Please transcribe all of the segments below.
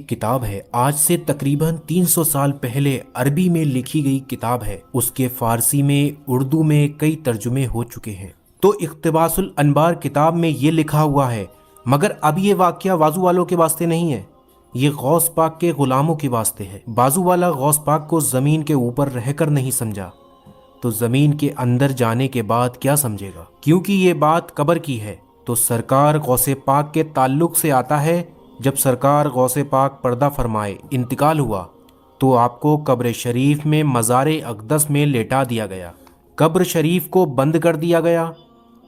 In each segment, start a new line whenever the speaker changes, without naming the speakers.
किताब है। आज से तकरीबन 300 साल पहले अरबी में लिखी गई किताब है। उसके फारसी में, उर्दू में कई तर्जुमे हो चुके हैं। तो इक़्तिबासुल अनबार किताब में ये लिखा हुआ है, मगर अब ये वाक़या वाजू वालों के वास्ते नहीं है, ये गौस पाक के ग़ुलामों के वास्ते है। बाजू वाला गौस पाक को ज़मीन के ऊपर रहकर नहीं समझा, तो ज़मीन के अंदर जाने के बाद क्या समझेगा? क्योंकि ये बात कब्र की है, तो सरकार गौसे पाक के ताल्लुक़ से आता है। जब सरकार गौसे पाक पर्दा फरमाए इंतकाल हुआ, तो आपको कब्र शरीफ में मज़ार अक़दस में लेटा दिया गया। कब्र शरीफ को बंद कर दिया गया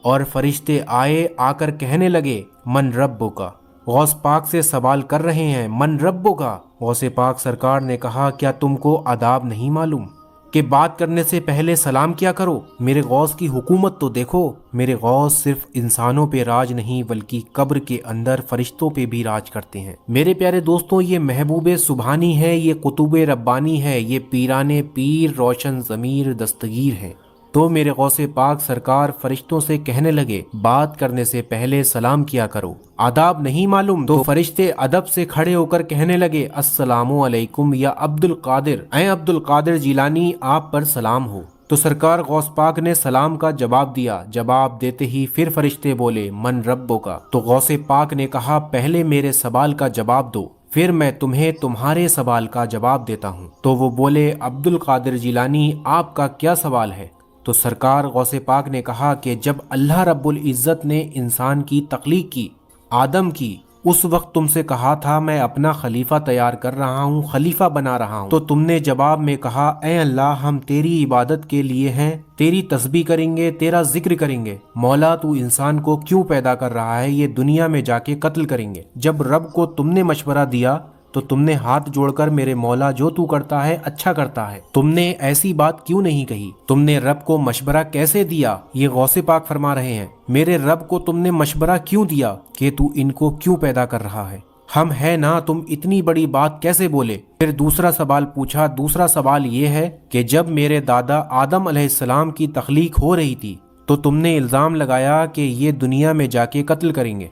और फरिश्ते आकर कहने लगे, मन रब्बुका। गौस पाक से सवाल कर रहे हैं, मन रब्बुका। गौसे पाक सरकार ने कहा, क्या तुमको आदाब नहीं मालूम कि बात करने से पहले सलाम किया करो? मेरे गौस की हुकूमत तो देखो। मेरे गौस सिर्फ इंसानों पे राज नहीं, बल्कि कब्र के अंदर फरिश्तों पे भी राज करते हैं। मेरे प्यारे दोस्तों, ये महबूब सुबहानी है, ये कुतुब रब्बानी है, ये पीराने पीर रोशन ज़मीर दस्तगीर हैं। तो मेरे गौसे पाक सरकार फरिश्तों से कहने लगे, बात करने से पहले सलाम किया करो, आदाब नहीं मालूम? तो फरिश्ते अदब से खड़े होकर कहने लगे, अस्सलामु अलैकुम या अब्दुल कादिर, ऐ अब्दुल कादिर जिलानी, आप पर सलाम हो। तो सरकार गौस पाक ने सलाम का जवाब दिया। जवाब देते ही फिर फरिश्ते बोले, मन रब्बुका। तो गौसे पाक ने कहा, पहले मेरे सवाल का जवाब दो, फिर मैं तुम्हें तुम्हारे सवाल का जवाब देता हूँ। तो वो बोले, अब्दुल कादिर जिलानी, आपका क्या सवाल है? तो सरकार गौसे पाक ने कहा कि जब अल्लाह रब्बुल इज़्ज़त ने इंसान की तख्लीक की, आदम की, उस वक्त तुमसे कहा था मैं अपना खलीफा तैयार कर रहा हूँ, खलीफा बना रहा हूँ, तो तुमने जवाब में कहा, ऐ अल्लाह, हम तेरी इबादत के लिए हैं, तेरी तस्बीह करेंगे, तेरा जिक्र करेंगे। मौला, तू इंसान को क्यों पैदा कर रहा है? ये दुनिया में जाके कत्ल करेंगे। जब रब को तुमने मशवरा दिया तो तुमने हाथ जोड़कर, मेरे मौला, जो तू करता है अच्छा करता है, तुमने ऐसी बात क्यों नहीं कही? तुमने रब को मशवरा कैसे दिया? ये गौसे पाक फरमा रहे हैं, मेरे रब को तुमने मशवरा क्यों दिया कि तू इनको क्यों पैदा कर रहा है? हम है ना, तुम इतनी बड़ी बात कैसे बोले? फिर दूसरा सवाल पूछा। दूसरा सवाल ये है कि जब मेरे दादा आदम अलैहिस्सलाम की तख्लीक हो रही थी, तो तुमने इल्ज़ाम लगाया कि ये दुनिया में जाके कत्ल करेंगे।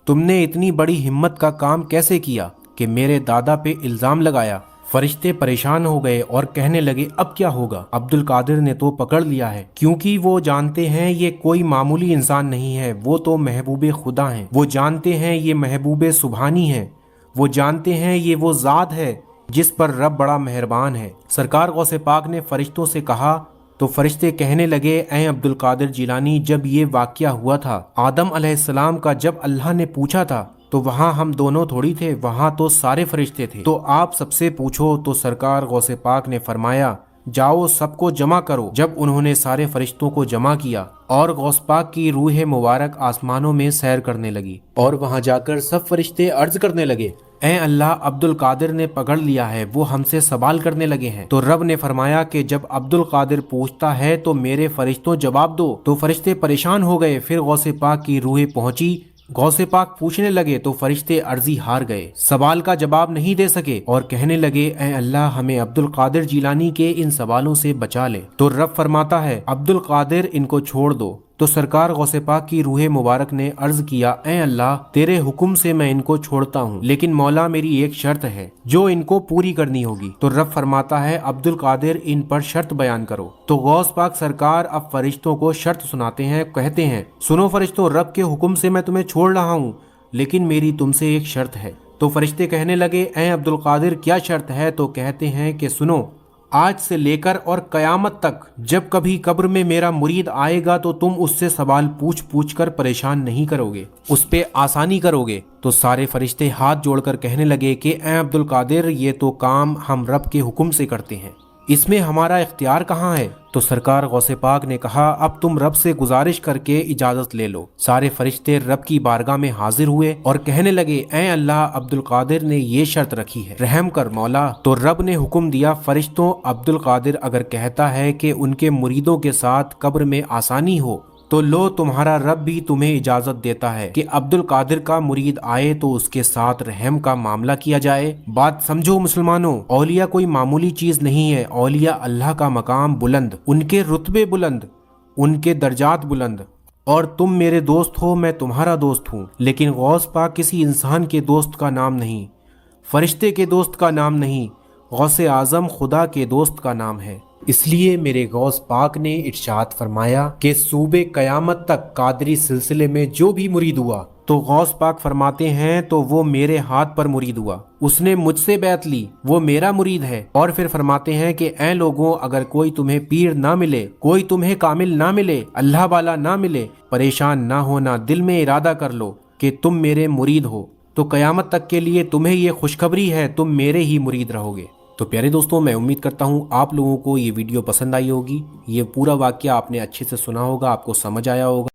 तुमने इतनी बड़ी हिम्मत का काम कैसे किया कि मेरे दादा पे इल्ज़ाम लगाया? फरिश्ते परेशान हो गए और कहने लगे, अब क्या होगा? अब्दुल कादिर ने तो पकड़ लिया है, क्योंकि वो जानते हैं ये कोई मामूली इंसान नहीं है, वो तो महबूब खुदा हैं। वो जानते हैं ये महबूब सुबहानी हैं। वो जानते हैं ये वो ज़ात है जिस पर रब बड़ा मेहरबान है। सरकार गौसे पाक ने फरिश्तों से कहा, तो फरिश्ते कहने लगे, ऐ अब्दुल कादिर जिलानी, जब ये वाक़या हुआ था आदम अलैहिस्सलाम का, जब अल्लाह ने पूछा था, तो वहाँ हम दोनों थोड़ी थे, वहाँ तो सारे फरिश्ते थे, तो आप सबसे पूछो। तो सरकार गौसे पाक ने फरमाया, जाओ सबको जमा करो। जब उन्होंने सारे फरिश्तों को जमा किया और गौस पाक की रूह मुबारक आसमानों में सैर करने लगी, और वहाँ जाकर सब फरिश्ते अर्ज करने लगे, ऐ अल्लाह, अब्दुल कादिर ने पकड़ लिया है, वो हमसे सवाल करने लगे हैं। तो रब ने फरमाया कि जब अब्दुल कादिर पूछता है तो मेरे फरिश्तों जवाब दो। तो फरिश्ते परेशान हो गए। फिर गौसे पाक की रूह पहुंची, गौसे पाक पूछने लगे, तो फरिश्ते अर्जी हार गए, सवाल का जवाब नहीं दे सके और कहने लगे, ऐ अल्लाह, हमें अब्दुल कादिर जिलानी के इन सवालों से बचा ले। तो रब फरमाता है, अब्दुल कादिर, इनको छोड़ दो। तो सरकार गौसे पाक की रूह मुबारक ने अर्ज किया, ऐ अल्लाह, तेरे हुक्म से मैं इनको छोड़ता हूँ, लेकिन मौला, मेरी एक शर्त है जो इनको पूरी करनी होगी। तो रब फरमाता है, अब्दुल कादिर, इन पर शर्त बयान करो। तो गौस पाक सरकार अब फरिश्तों को शर्त सुनाते हैं। कहते हैं, सुनो फरिश्तों, रब के हुक्म से मैं तुम्हें छोड़ रहा हूँ, लेकिन मेरी तुमसे एक शर्त है। तो फरिश्ते कहने लगे, ऐ अब्दुल कादिर, क्या शर्त है? तो कहते हैं कि सुनो, आज से लेकर और कयामत तक जब कभी कब्र में मेरा मुरीद आएगा, तो तुम उससे सवाल पूछ पूछ कर परेशान नहीं करोगे, उस पे आसानी करोगे। तो सारे फरिश्ते हाथ जोड़कर कहने लगे कि ऐ अब्दुल कादिर, ये तो काम हम रब के हुक्म से करते हैं, इसमें हमारा इख्तियार कहाँ है? तो सरकार गौसे पाक ने कहा, अब तुम रब से गुजारिश करके इजाजत ले लो। सारे फरिश्ते रब की बारगाह में हाजिर हुए और कहने लगे, ऐ अल्लाह, अब्दुल कादिर ने ये शर्त रखी है, रहम कर मौला। तो रब ने हुक्म दिया, फरिश्तों, अब्दुल कादिर अगर कहता है कि उनके मुरीदों के साथ कब्र में आसानी हो, तो लो, तुम्हारा रब भी तुम्हें इजाजत देता है कि अब्दुल कादिर का मुरीद आए तो उसके साथ रहम का मामला किया जाए। बात समझो मुसलमानों, औलिया कोई मामूली चीज नहीं है। औलिया अल्लाह का मकाम बुलंद, उनके रुतबे बुलंद, उनके दर्जात बुलंद। और तुम मेरे दोस्त हो, मैं तुम्हारा दोस्त हूँ, लेकिन गौस पाक किसी इंसान के दोस्त का नाम नहीं। فرشتے کے دوست کا نام نہیں، غوث اعظم خدا کے دوست کا نام ہے۔ اس لیے میرے غوث پاک نے ارشاد فرمایا کہ صوبے قیامت تک قادری سلسلے میں جو بھی مرید ہوا تو غوث پاک فرماتے ہیں تو وہ میرے ہاتھ پر مرید ہوا، اس نے مجھ سے بیعت لی، وہ میرا مرید ہے۔ اور پھر فرماتے ہیں کہ اے لوگوں، اگر کوئی تمہیں پیر نہ ملے، کوئی تمہیں کامل نہ ملے، اللہ والا نہ ملے، پریشان نہ ہونا، دل میں ارادہ کر لو کہ تم میرے مرید ہو، تو قیامت تک کے لیے تمہیں یہ خوشخبری ہے، تم میرے ہی مرید رہو گے۔ تو پیارے دوستوں، میں امید کرتا ہوں آپ لوگوں کو یہ ویڈیو پسند آئی ہوگی، یہ پورا واقعہ آپ نے اچھے سے سنا ہوگا، آپ کو سمجھ آیا ہوگا۔